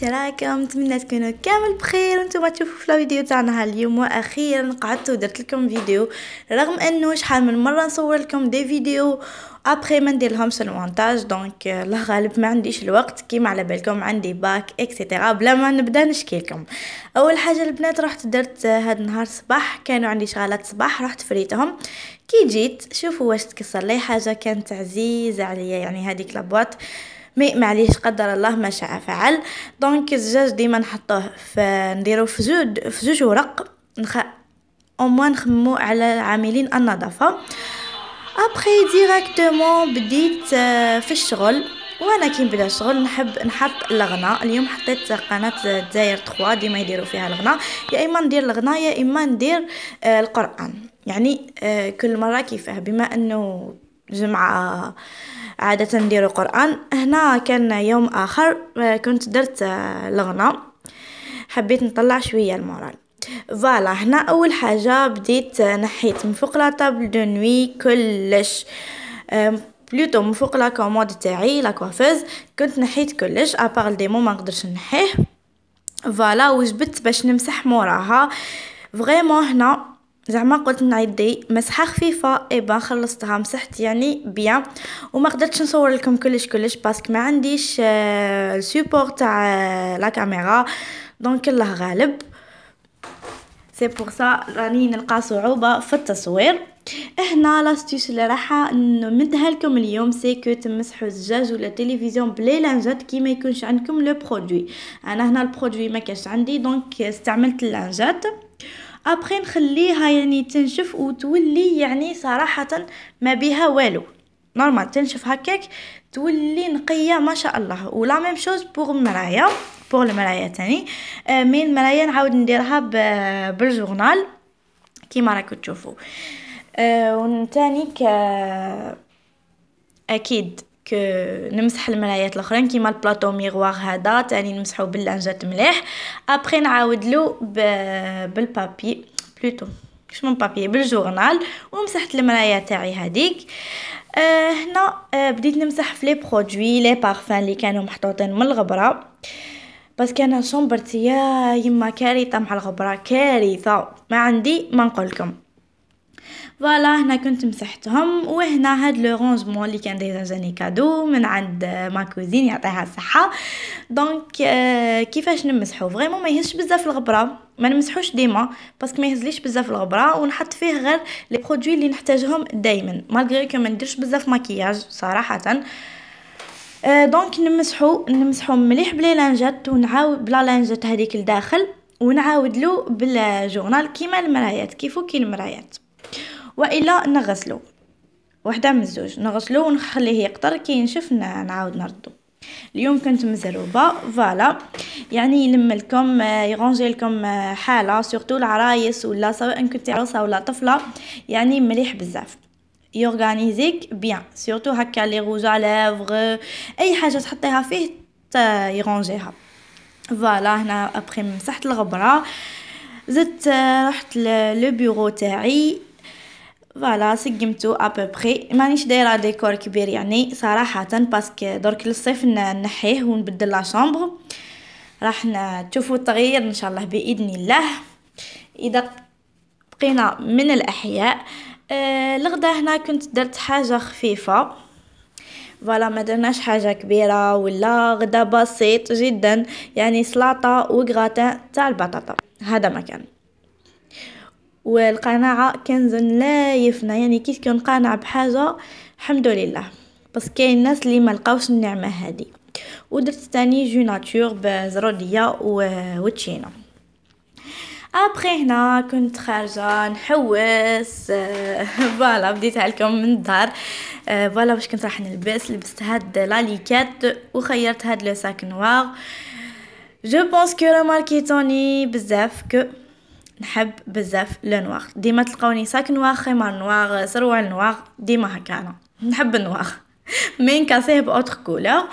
كي راكم؟ نتمنى تكونوا كامل بخير وانتم تشوفوا في الفيديو تاعنا اليوم. واخيرا قعدت ودرت لكم فيديو رغم انه شحال من مره نصور لكم دي فيديو ابري ما ندير لهمش المونتاج. دونك الله غالب ما عنديش الوقت كيما على بالكم، عندي باك اكسيتيرا. بلا ما نبدا نشكي لكم، اول حاجه البنات رحت درت هاد النهار صباح كانوا عندي شغالات صباح رحت فريتهم. كي جيت شوفوا واش تكسر لي حاجه كانت عزيزه عليا، يعني هذيك لابواط مي معليش قدر الله ما شاء فعل. دونك الزجاج ديما نحطوه نديروه في جوج ورق نخممو على عاملين النظافه. ابري ديراكتومون بديت في الشغل، وانا كي نبدا الشغل نحب نحط الغناء. اليوم حطيت قناه دزاير 3 ديما يديروا فيها الغناء، يا اما ندير الغناء يا اما ندير القران، يعني كل مره كيفاه. بما انه جمعه عادة نديرو قرآن، هنا كان يوم آخر كنت درت الغناء، حبيت نطلع شوية المورال. فوالا هنا أول حاجة بديت نحيت من فوق لا طابل دو نوي كلش، بلوتو من فوق لا كومود تاعي لا كوافيز كنت نحيت كلش ابار الديمو ما نقدرش نحيه. فوالا وجبت باش نمسح موراها فريمون. هنا زعما قلت نعدي مسحه خفيفه ايبا خلصتها مسحت يعني بيان، وما قدرتش نصور لكم كلش باسكو ما عنديش السيبور تاع لا كاميرا. دونك الله غالب سي بور سا راني نلقى صعوبه في التصوير. هنا لاستيس اللي راح نمدها لكم اليوم سي كو تمسحوا الزجاج ولا التلفزيون بلي لانجات كي ما يكونش عندكم لو برودوي. انا هنا البرودوي ما كانش عندي دونك استعملت اللانجات. ابري نخليها يعني تنشف وتولي يعني صراحه ما بها والو، نورمال تنشف هكاك تولي نقيه ما شاء الله. ولا ميم شوز بور المرايه، بور المرايه تاني من المرايه نعاود نديرها بالجورنال كيما راكم تشوفوا. ونتاني اكيد نمسح المرايات الاخرين كيما البلاطو ميغوار هذا تاني نمسحو باللانجات مليح. ابري نعاود له بالبابي بلوتو كش من بابي بالجورنال ومسحت المرايه تاعي هذيك. هنا بديت نمسح في لي برودوي لي بارفان اللي كانوا محطوطين من الغبره، بس كان شومبرتي يا يما كارثه مع الغبره، كارثه ما عندي ما نقولكم. فوالا هنا كنت مسحتهم. وهنا هاد لو رونجمون اللي كان ديجا جاني كادو من عند ما كوزين يعطيها الصحه. دونك كيفاش نمسحو فريمون ما يهزش بزاف الغبره، ما نمسحوش ديما باسكو ما يهزليش بزاف الغبره، ونحط فيه غير لي برودوي اللي نحتاجهم دائما مالغري كو ما نديرش بزاف مكياج صراحه. دونك نمسحو مليح بلي لانجات ونعاود بلا لانجات هذيك لداخل ونعاود له بالجورنال كيما المرايات كيفو كي المرايات، والا نغسلو وحده من الزوج نغسلو ونخليه يقطر كي ينشف نعاود نردو. اليوم كنت مزروبه فوالا يعني يلم لكم يرونجي لكم حاله سورتو العرايس ولا سواء كنت عروسه ولا طفله يعني مليح بزاف يورغانيزيك بيان سورتو هكا لي روج على لافغ اي حاجه تحطيها فيه يرونجيها. فوالا هنا ابري مسحت الغبره زدت رحت لو بيرو تاعي. فوالا سقمتو ابوبري مانيش دايره ديكور كبير يعني صراحه باسكو درك للصيف نحيه ونبدل لا شامبر. راح تشوفوا التغيير ان شاء الله باذن الله اذا بقينا من الاحياء. الغدا هنا كنت درت حاجه خفيفه فوالا ما درناش حاجه كبيره ولا غدا بسيط جدا يعني سلطه وغراتان تاع البطاطا هذا ما كان. والقناعه كنز لا يفنى يعني كي تكون قانع بحاجه الحمد لله، بس كاين الناس اللي ما لقاوش النعمه هذه. ودرت تاني جو ناتور بزروديه وتشينا. ابري هنا كنت خارجه نحوس فوالا بديتها لكم من الدار. فوالا واش كنت راح نلبس، لبست هاد لاليكات وخيرت هاد لو ساك نوار. جو بونس كو رماركيتوني بزاف كو نحب بزاف لو نوار، ديما تلقاوني ساك نوار خمار نوار سروال نوار ديما هكا انا نحب النوار مين كاسيه باوتر كولور.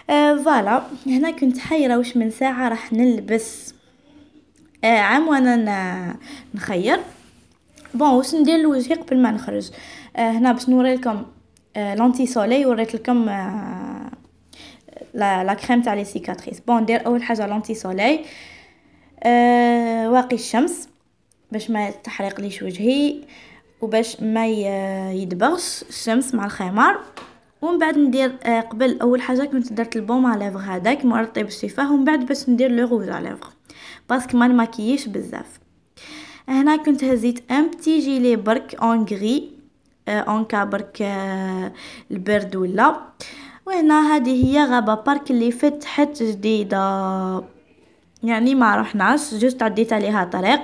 فوالا هنا كنت حيره واش من ساعه راح نلبس عام وانا نخير بون واش ندير لوجهي قبل ما نخرج. هنا باش نوري لكم لونتي سولي وريت لكم لا كريم تاع لي سيكاتريس. بون ندير اول حاجه لونتي سولاي واقي الشمس باش ما تحرقليش وجهي وباش ما يدبغش الشمس مع الخمار. ومن بعد ندير قبل اول حاجه كنت درت البوم على ليفغ هذاك مرطب الشفاه، ومن بعد باش ندير لو روج على ليفغ باسكو ما نماكييش بزاف. هنا كنت هزيت ان بتي جيلي برك اون غري اون كابرك البرد ولا. وهنا هذه هي غابة بارك اللي فتحت جديدة، يعني ما رحناش جوست عديت عليها طريق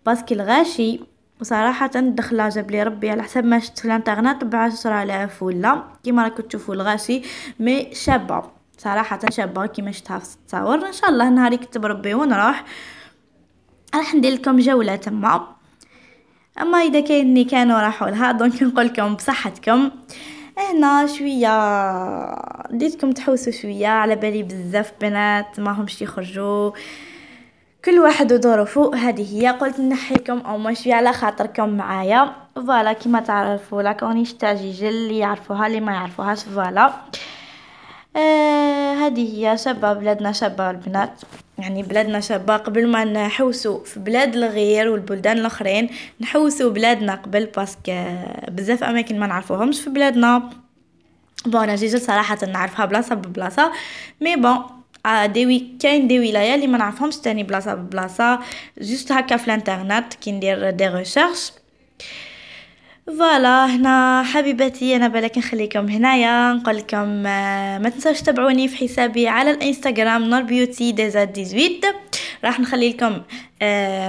باسكو الغاشي وصراحة دخلها جاب لي ربي على حسب ما شفت في الانترنت ب10,000 ولا كيما راكم تشوفوا الغاشي مي شابة صراحة شابة كيما شفتها في التصاور. ان شاء الله نهار يكتب ربي ونروح راح ندير لكم جولة تما. اما اذا كاين كانوا راحوا لها دونك نقول لكم بصحتكم. هنا شويه ديتكم تحوسوا شويه على بالي بزاف بنات ما همش يخرجوا كل واحد وظروفه. هذه هي قلت نحيكم او ما شويه على خاطركم معايا. فوالا كيما تعرفوا لا كورنيش تاع جيجل اللي يعرفوها اللي ما يعرفوهاش. فوالا هذه هي شابه بلادنا شابه البنات، يعني بلادنا شابه قبل ما نحوسوا في بلاد الغير والبلدان الاخرين نحوسوا بلادنا قبل باسكو بزاف اماكن ما نعرفوهمش في بلادنا. بون انا جيجل صراحه نعرفها بلاصه ببلاصه مي بون كاين دي ولايه اللي ما نعرفهمش تاني بلاصه ببلاصه جوست هكا في الانترنت كي ندير دي ريشيرش. فوالا هنا حبيباتي انا بالك نخليكم هنايا نقول لكم ما تنسوش تتابعوني في حسابي على الانستغرام نور بيوتي ديزاد 18. راح نخلي لكم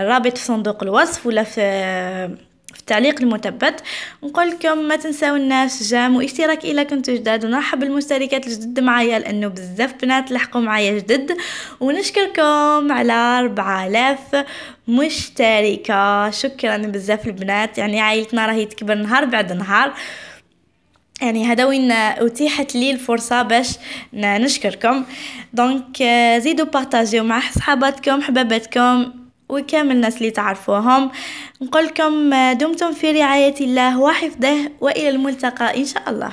رابط في صندوق الوصف ولا في التعليق المثبت. نقول لكم ما تنساوناش جام واشتراك الا كنتوا جداد، ونرحب بالمشتركات الجدد معايا لانه بزاف بنات لحقوا معايا جدد. ونشكركم على 4000 مشتركه، شكرا بزاف البنات، يعني عائلتنا راهي تكبر نهار بعد نهار. يعني هذا وين اتيحت لي الفرصه باش نشكركم. دونك زيدوا بارطاجيو مع صحاباتكم حباباتكم وكامل الناس اللي تعرفوهم. نقول لكم دمتم في رعايه الله وحفظه والى الملتقى ان شاء الله.